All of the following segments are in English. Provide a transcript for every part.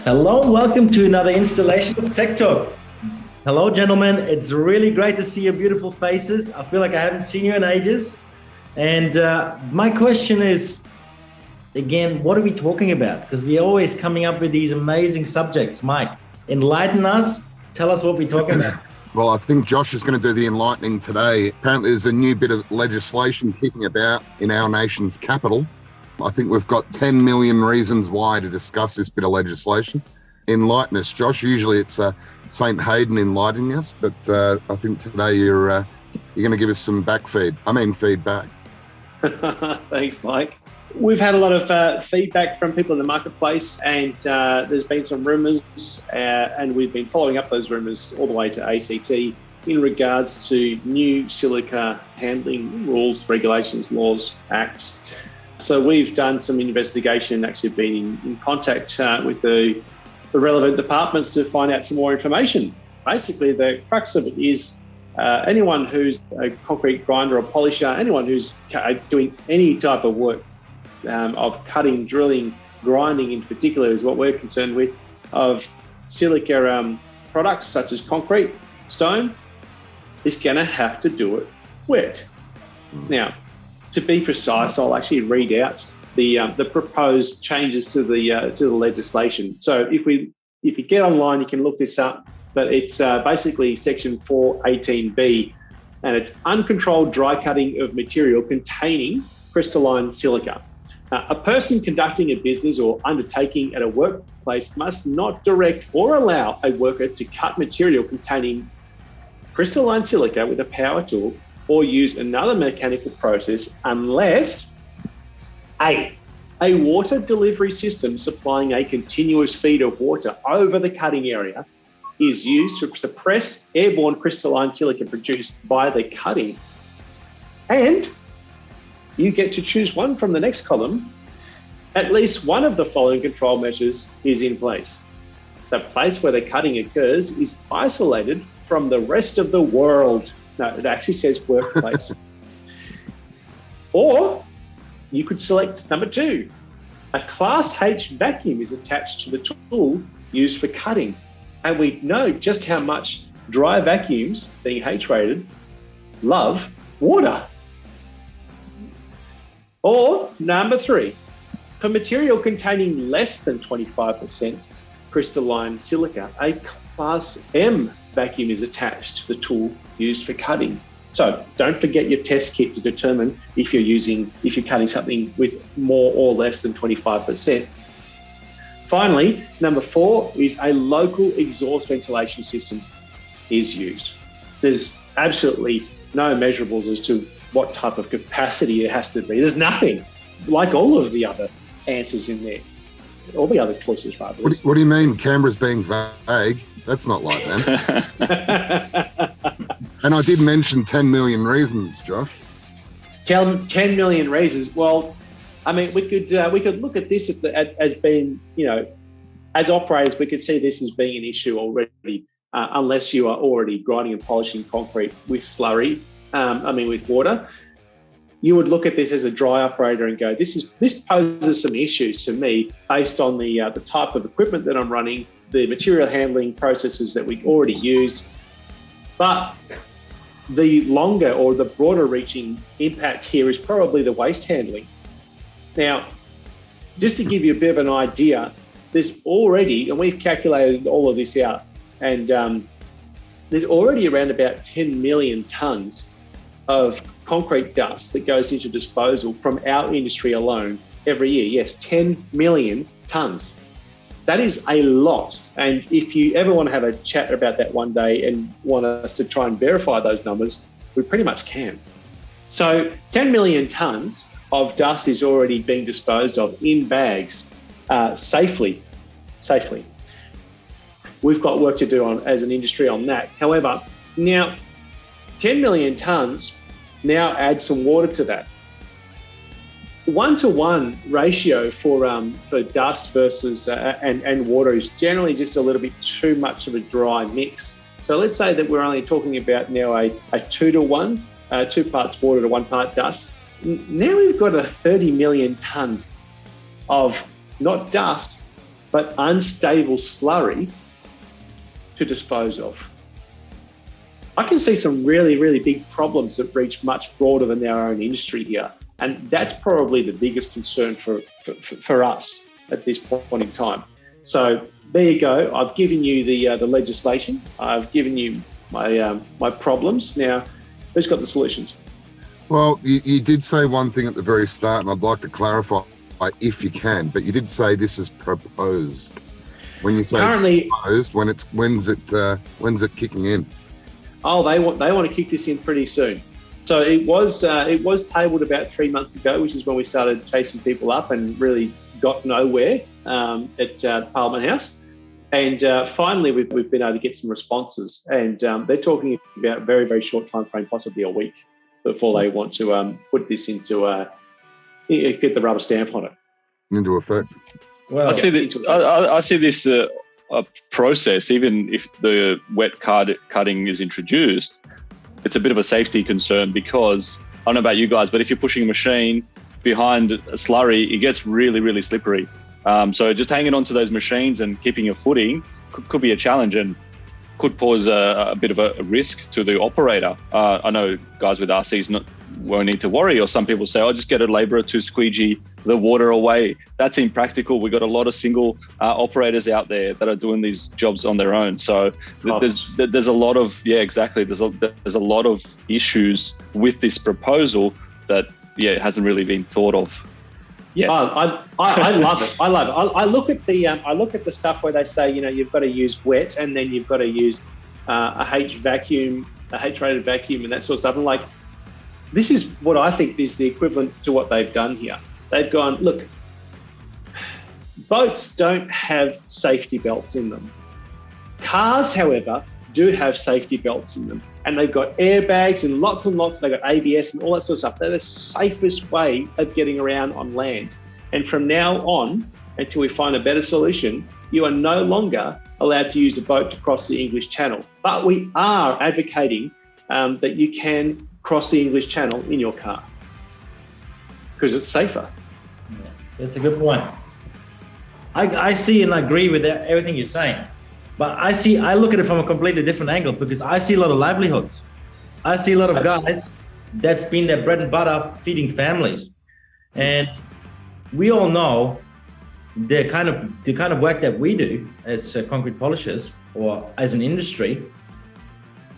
Hello, welcome to another installation of TechTalk. Hello, gentlemen. It's really great to see your beautiful faces. I feel like I haven't seen you in ages. And my question is, again, what are we talking about? Because we're always coming up with these amazing subjects. Mike, enlighten us. Tell us what we're talking about. Well, I think Josh is going to do the enlightening today. Apparently, there's a new bit of legislation kicking about in our nation's capital. I think we've got 10 million reasons why to discuss this bit of legislation. Enlighten us, Josh. Usually it's St. Hayden enlightening us, but I think today you're going to give us some feedback. Thanks, Mike. We've had a lot of feedback from people in the marketplace, and there's been some rumours, and we've been following up those rumours all the way to ACT in regards to new silica handling rules, regulations, laws, acts. So we've done some investigation and actually been in contact with the relevant departments to find out some more information. Basically, the crux of it is anyone who's a concrete grinder or polisher, anyone who's doing any type of work of cutting, drilling, grinding in particular is what we're concerned with, of silica products such as concrete, stone, is going to have to do it wet. Now, to be precise, I'll actually read out the proposed changes to the legislation. So if you get online, you can look this up, but it's basically section 418B, and it's uncontrolled dry cutting of material containing crystalline silica. A person conducting a business or undertaking at a workplace must not direct or allow a worker to cut material containing crystalline silica with a power tool or use another mechanical process unless A, water delivery system supplying a continuous feed of water over the cutting area is used to suppress airborne crystalline silica produced by the cutting. And you get to choose one from the next column. At least one of the following control measures is in place. The place where the cutting occurs is isolated from the rest of the world. No, it actually says workplace. Or you could select number 2. A Class H vacuum is attached to the tool used for cutting. And we know just how much dry vacuums, being H-rated, love water. Or number 3, for material containing less than 25% crystalline silica, a Class M vacuum is attached to the tool used for cutting. So don't forget your test kit to determine if you're cutting something with more or less than 25%. Finally, number 4 is a local exhaust ventilation system is used. There's absolutely no measurables as to what type of capacity it has to be. There's nothing, like all of the other answers in there, all the other choices rather. What do you mean Canberra's being vague? That's not like that. And I did mention 10 million reasons, Josh. 10 million reasons. Well, I mean, we could look at this as being, as operators, we could see this as being an issue already, unless you are already grinding and polishing concrete with slurry, with water. You would look at this as a dry operator and go, this poses some issues to me based on the type of equipment that I'm running, the material handling processes that we already use. But the longer or the broader reaching impact here is probably the waste handling. Now, just to give you a bit of an idea, there's already, and we've calculated all of this out, and there's already around about 10 million tonnes of concrete dust that goes into disposal from our industry alone every year. Yes, 10 million tonnes. That is a lot. And if you ever want to have a chat about that one day and want us to try and verify those numbers, we pretty much can. So 10 million tonnes of dust is already being disposed of in bags safely. We've got work to do as an industry on that. However, now 10 million tonnes now add some water to that. 1-to-1 ratio for dust versus and water is generally just a little bit too much of a dry mix. So let's say that we're only talking about now a 2-to-1, 2 parts water to 1 part dust. Now we've got a 30 million tonne of not dust, but unstable slurry to dispose of. I can see some really, really big problems that reach much broader than our own industry here. And that's probably the biggest concern for us at this point in time. So there you go. I've given you the legislation. I've given you my problems. Now, who's got the solutions? Well, you did say one thing at the very start, and I'd like to clarify if you can, but you did say this is proposed. When you say currently, it's proposed, when's it kicking in? Oh, they want to kick this in pretty soon. So it was tabled about 3 months ago, which is when we started chasing people up and really got nowhere at Parliament House. And finally, we've been able to get some responses, and they're talking about a very, very short time frame, possibly a week, before they want to put this into get the rubber stamp on it. Into effect. Well, I see this a process, even if the wet cutting is introduced, it's a bit of a safety concern, because I don't know about you guys, but if you're pushing a machine behind a slurry, it gets really, really slippery. So just hanging onto those machines and keeping your footing could be a challenge and could pose a bit of a risk to the operator. I know guys with RCs won't need to worry, or some people say, "Oh, just get a labourer to squeegee the water away." That's impractical. We've got a lot of single operators out there that are doing these jobs on their own. So there's a lot of exactly. There's a lot of issues with this proposal that hasn't really been thought of yet. I love it. I love it. I look at the stuff where they say, you've got to use wet, and then you've got to use a H vacuum, a H-rated vacuum, and that sort of stuff. I'm like, this is what I think is the equivalent to what they've done here. They've gone, look, boats don't have safety belts in them. Cars, however, do have safety belts in them. And they've got airbags and lots, they've got ABS and all that sort of stuff. They're the safest way of getting around on land. And from now on, until we find a better solution, you are no longer allowed to use a boat to cross the English Channel. But we are advocating that you can cross the English Channel in your car because it's safer. Yeah, that's a good point. I see and I agree with everything you're saying, but I look at it from a completely different angle, because I see a lot of livelihoods. I see a lot of guys that's been their bread and butter feeding families, and we all know the kind of work that we do as concrete polishers or as an industry,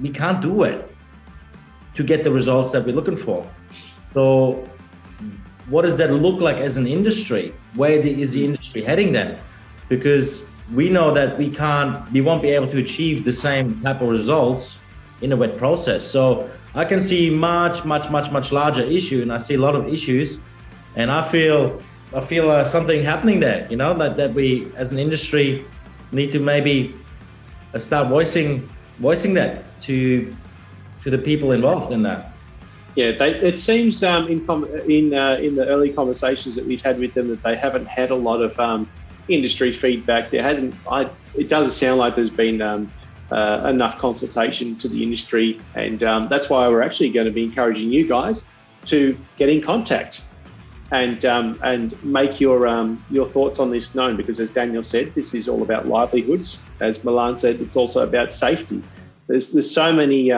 we can't do it to get the results that we're looking for. So what does that look like as an industry? Where is the industry heading then? Because we know that we won't be able to achieve the same type of results in a wet process. So I can see much larger issue, and I see a lot of issues, and I feel something happening there, that we as an industry need to maybe start voicing that to the people involved in that. Yeah, it seems in the early conversations that we've had with them that they haven't had a lot of industry feedback. It doesn't sound like there's been enough consultation to the industry, and that's why we're actually going to be encouraging you guys to get in contact and make your thoughts on this known, because as Daniel said, this is all about livelihoods. As Milan said, it's also about safety. There's so many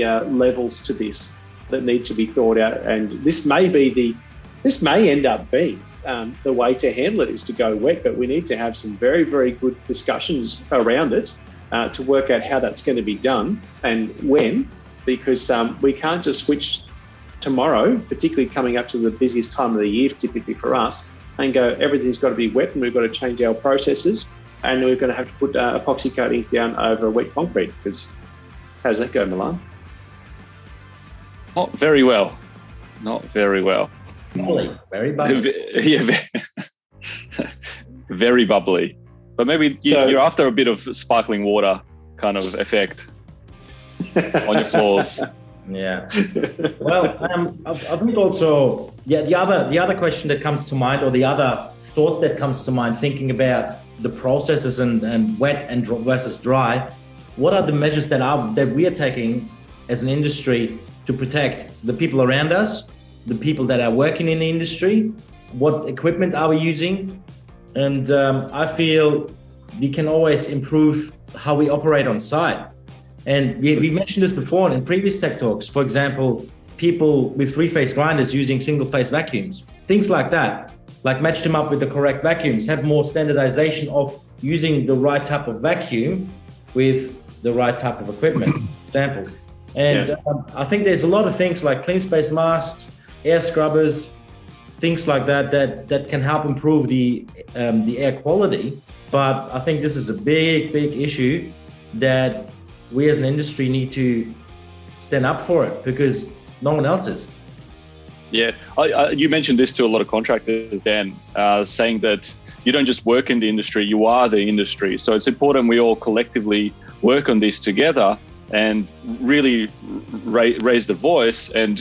levels to this that need to be thought out, and this may end up being the way to handle it, is to go wet, but we need to have some very, very good discussions around it to work out how that's going to be done and when, because we can't just switch tomorrow, particularly coming up to the busiest time of the year, typically for us, and go, everything's got to be wet and we've got to change our processes and we're going to have to put epoxy coatings down over wet concrete, because how does that go, Milan? Not very well. Bubbly, very bubbly. Yeah, very bubbly. But maybe you're after a bit of sparkling water kind of effect on your floors. Yeah. Well, I think also, the other question that comes to mind, or the other thought that comes to mind, thinking about the processes and wet and versus dry, what are the measures that we are taking as an industry to protect the people around us, the people that are working in the industry? What equipment are we using? And I feel we can always improve how we operate on site. And we mentioned this before in previous tech talks. For example, people with three-phase grinders using single-phase vacuums, things like that. Like match them up with the correct vacuums, have more standardization of using the right type of vacuum with the right type of equipment, example. And I think there's a lot of things like clean space masks, air scrubbers, things like that can help improve the air quality. But I think this is a big issue that we as an industry need to stand up for it, because no one else is. Yeah, you mentioned this to a lot of contractors, Dan, saying that you don't just work in the industry, you are the industry. So it's important we all collectively work on this together and really raise the voice and,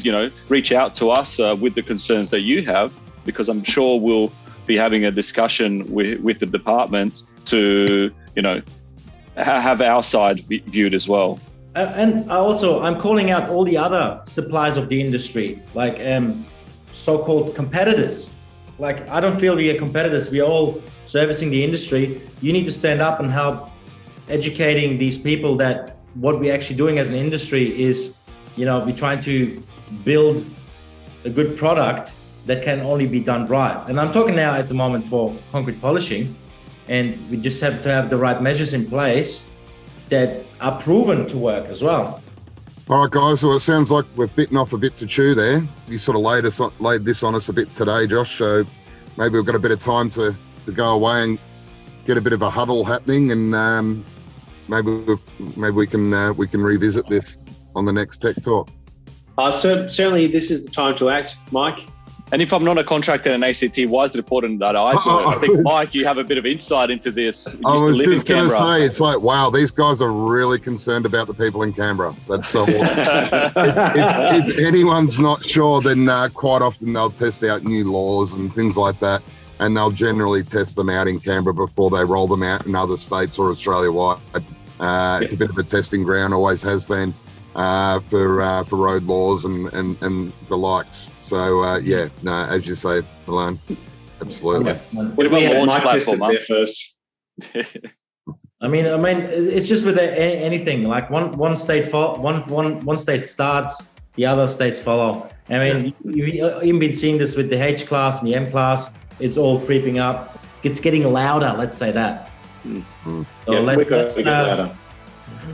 reach out to us with the concerns that you have, because I'm sure we'll be having a discussion with the department to, have our side viewed as well. And I'm calling out all the other suppliers of the industry, like so-called competitors. Like, I don't feel we are competitors. We are all servicing the industry. You need to stand up and help educating these people that what we're actually doing as an industry is, we're trying to build a good product that can only be done right. And I'm talking now at the moment for concrete polishing, and we just have to have the right measures in place that are proven to work as well. All right, guys. Well, it sounds like we've bitten off a bit to chew there. You sort of laid this on us a bit today, Josh. So maybe we've got a bit of time to go away and get a bit of a huddle happening, and maybe we can revisit this on the next Tech Talk. Certainly, this is the time to act, Mike. And if I'm not a contractor in ACT, why is it important that I do it? I think, Mike, you have a bit of insight into this. I was just going to say, it's like, wow, these guys are really concerned about the people in Canberra. That's so awesome. if anyone's not sure, then quite often they'll test out new laws and things like that, and they'll generally test them out in Canberra before they roll them out in other states or Australia-wide. It's a bit of a testing ground, always has been, for road laws and the likes. So as you say, Milan, absolutely. We had Mike tested there first. I mean, it's just with anything. Like one state one state starts, the other states follow. I mean, you've even been seeing this with the H class and the M class. It's all creeping up. It's getting louder. Let's say that. Mm-hmm. So let's get louder.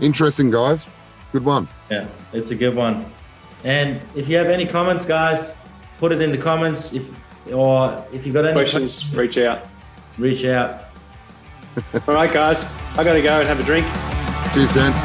Interesting, guys. Good one. Yeah, it's a good one. And if you have any comments, guys, put it in the comments. If you've got any questions, reach out. Reach out. All right, guys, I got to go and have a drink. Cheers, gents.